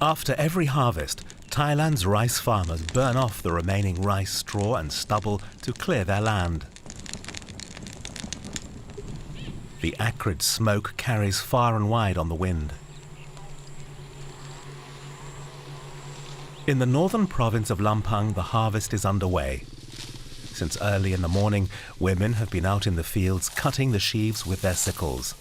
After every harvest, Thailand's rice farmers burn off the remaining rice straw and stubble to clear their land. The acrid smoke carries far and wide on the wind. In the northern province of Lampang, the harvest is underway. Since early in the morning, women have been out in the fields cutting the sheaves with their sickles.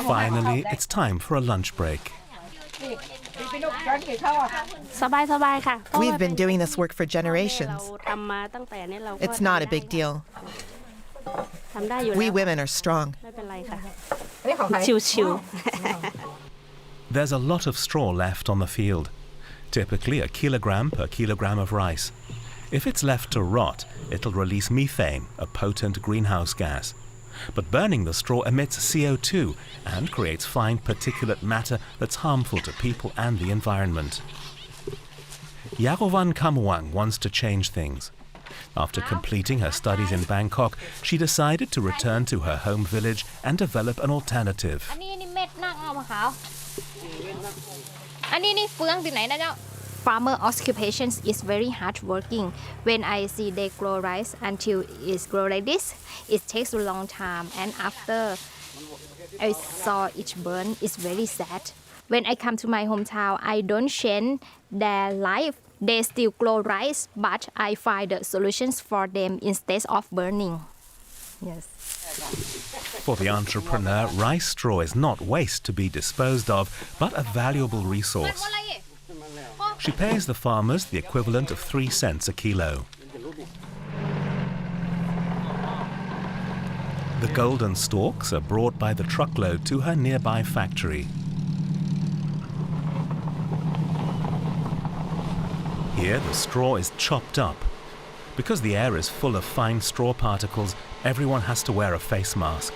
Finally, it's time for a lunch break. We've been doing this work for generations. It's not a big deal. We women are strong. There's a lot of straw left on the field, typically a kilogram per kilogram of rice. If it's left to rot, it'll release methane, a potent greenhouse gas. But burning the straw emits CO2 and creates fine particulate matter that's harmful to people and the environment. Yarovan Kamwang wants to change things. After completing her studies in Bangkok, she decided to return to her home village and develop an alternative. Farmer occupation is very hard working. When I see they grow rice until it's grow like this, it takes a long time. And after I saw it burn, it's very sad. When I come to my hometown, I don't change their life. They still grow rice, but I find the solutions for them instead of burning. Yes. For the entrepreneur, rice straw is not waste to be disposed of, but a valuable resource. She pays the farmers the equivalent of 3 cents a kilo. The golden stalks are brought by the truckload to her nearby factory. Here, the straw is chopped up. Because the air is full of fine straw particles, everyone has to wear a face mask.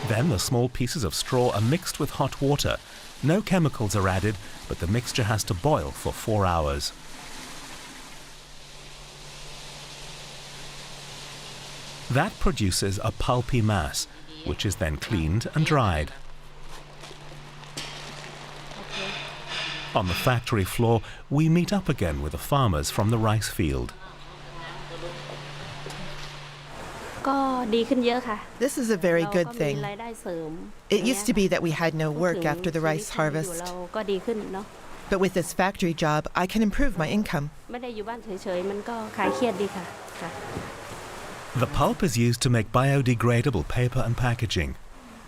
Then the small pieces of straw are mixed with hot water. No chemicals are added, but the mixture has to boil for 4 hours. That produces a pulpy mass, which is then cleaned and dried. On the factory floor, we meet up again with the farmers from the rice field. This is a very good thing. It used to be that we had no work after the rice harvest. But with this factory job, I can improve my income. The pulp is used to make biodegradable paper and packaging.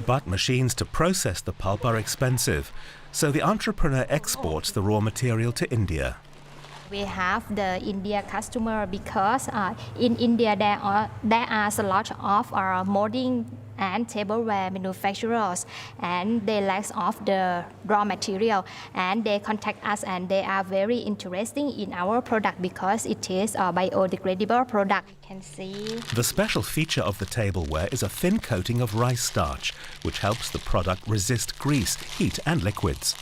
But machines to process the pulp are expensive, so the entrepreneur exports the raw material to India. We have the India customer because in India there are a lot of molding and tableware manufacturers, and they lack of the raw material, and they contact us and they are very interested in our product because it is a biodegradable product. You can see. The special feature of the tableware is a thin coating of rice starch, which helps the product resist grease, heat and liquids.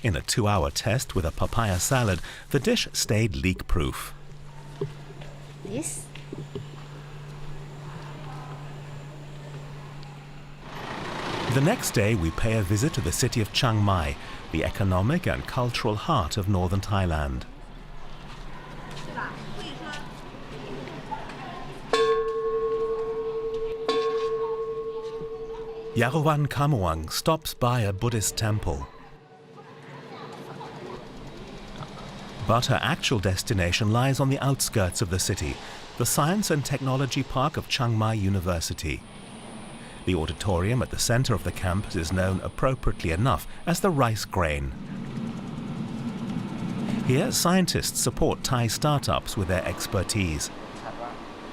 In a 2-hour test with a papaya salad, the dish stayed leak-proof. This. The next day, we pay a visit to the city of Chiang Mai, the economic and cultural heart of northern Thailand. Yarovan Kamwang stops by a Buddhist temple. But her actual destination lies on the outskirts of the city, the Science and Technology Park of Chiang Mai University. The auditorium at the center of the campus is known appropriately enough as the rice grain. Here, scientists support Thai startups with their expertise.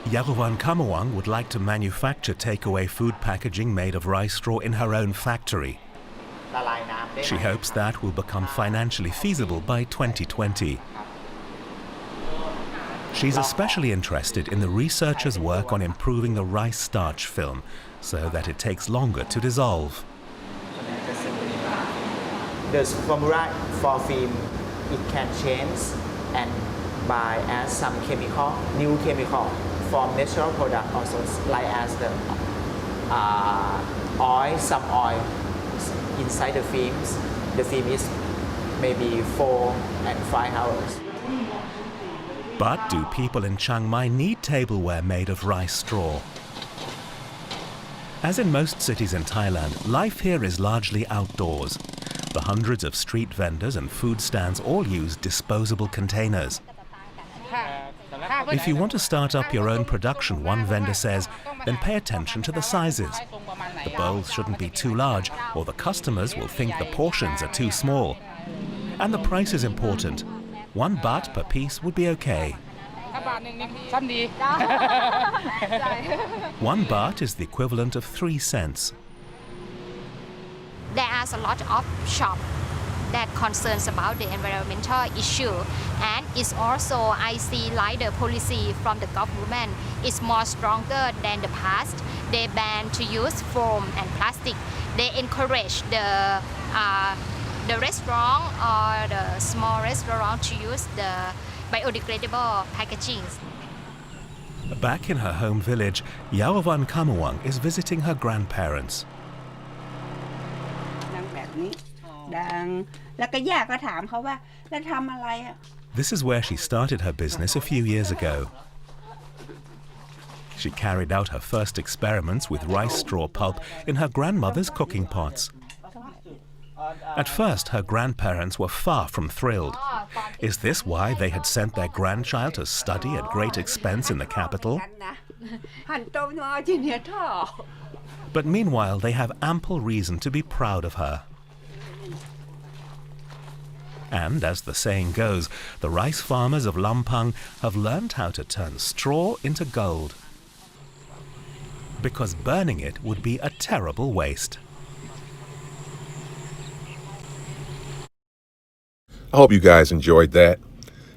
Yarovan Kamwang would like to manufacture takeaway food packaging made of rice straw in her own factory. She hopes that will become financially feasible by 2020. She's especially interested in the researchers' work on improving the rice starch film so that it takes longer to dissolve. The formula for film, it can change and by add some chemical, new chemical from natural product, also like as the oil, some oil inside the films. The film is maybe 4 and 5 hours. But do people in Chiang Mai need tableware made of rice straw? As in most cities in Thailand, life here is largely outdoors. The hundreds of street vendors and food stands all use disposable containers. If you want to start up your own production, one vendor says, then pay attention to the sizes. The bowls shouldn't be too large, or the customers will think the portions are too small. And the price is important. 1 baht per piece would be okay. 1 baht is the equivalent of 3 cents. There are a lot of shops that concerns about the environmental issue, and it's also I see like the policy from the government is more stronger than the past. They ban to use foam and plastic. They encourage the restaurant or the small restaurant to use the biodegradable packaging. Back in her home village, Yaovan Kamuang is visiting her grandparents. This is where she started her business a few years ago. She carried out her first experiments with rice straw pulp in her grandmother's cooking pots. At first, her grandparents were far from thrilled. Is this why they had sent their grandchild to study at great expense in the capital? But meanwhile, they have ample reason to be proud of her. And as the saying goes, the rice farmers of Lampang have learned how to turn straw into gold. Because burning it would be a terrible waste. I hope you guys enjoyed that.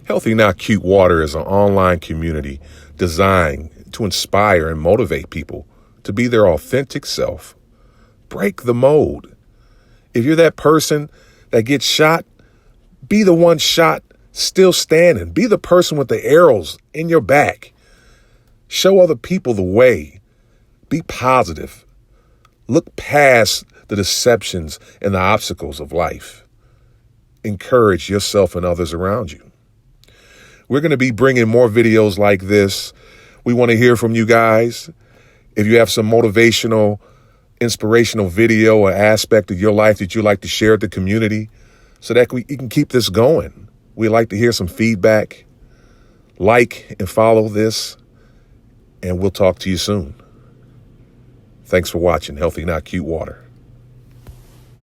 Healthy Not Cute Water is an online community designed to inspire and motivate people to be their authentic self. Break the mold. If you're that person that gets shot, be the one shot still standing. Be the person with the arrows in your back. Show other people the way. Be positive. Look past the deceptions and the obstacles of life. Encourage yourself and others around you. We're going to be bringing more videos like this. We want to hear from you guys. If you have some motivational, inspirational video or aspect of your life that you'd like to share with the community so that we can keep this going. We'd like to hear some feedback. Like and follow this, and we'll talk to you soon. Thanks for watching Healthy Not Cute Water.